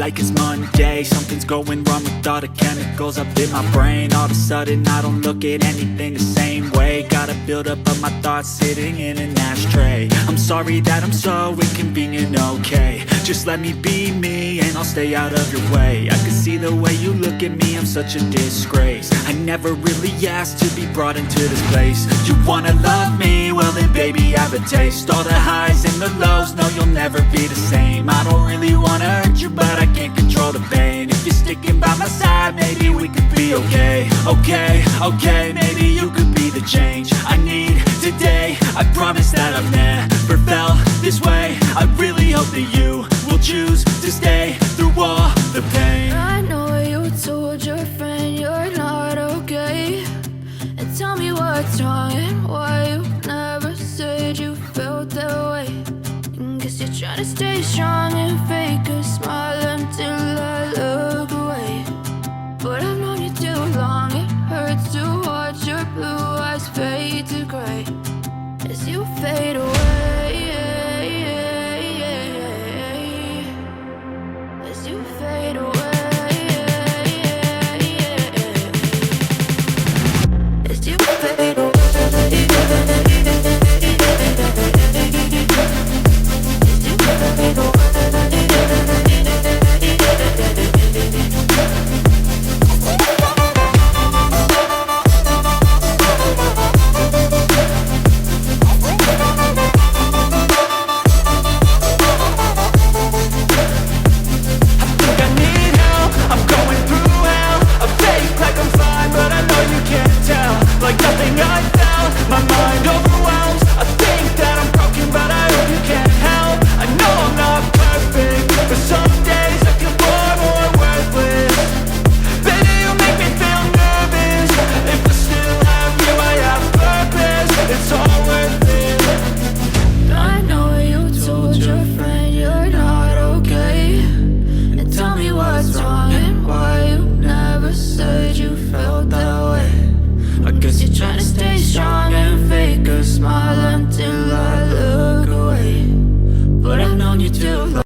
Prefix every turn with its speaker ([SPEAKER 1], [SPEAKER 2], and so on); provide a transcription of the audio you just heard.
[SPEAKER 1] Like it's Monday, something's going wrong with all the chemicals up in my brain. All of a sudden I don't look at anything the same way. Gotta build up of my thoughts sitting in an ashtray. I'm sorry that I'm so inconvenient, okay. Just let me be me and I'll stay out of your way. I can see the way you look at me, I'm such a disgrace. I never really asked to be brought into this place. You wanna love me? Well then baby I have a taste. All the highs and the lows, no you'll never be the same. I don't really wanna hurt you but I can't control the pain. If you're sticking by my side, maybe we could be okay. Okay, maybe you could be the change I need today. I promise that I've never felt this way. I really hope that you will choose to stay through all the pain.
[SPEAKER 2] I know you told your friend you're not okay, and tell me what's wrong and why you never said you felt that way. And guess you're trying to stay strong and fake a smile until I look away. But I've known you too long, it hurts to watch your blue eyes fade to gray as you fade away. As you fade away. As you fade away.
[SPEAKER 1] Like nothing I felt, my mind overwhelms. I think that I'm broken, but I hope you can't help. I know I'm not perfect, but some days I feel far more worthless. Baby, you make me feel nervous. If I still have you, I have purpose. It's all worth it.
[SPEAKER 2] I know you told your friend you're not okay, and tell me what's wrong and why you never said you felt that way.
[SPEAKER 1] I guess
[SPEAKER 2] You're trying to stay strong and fake a smile until I look away. But I've known you too long.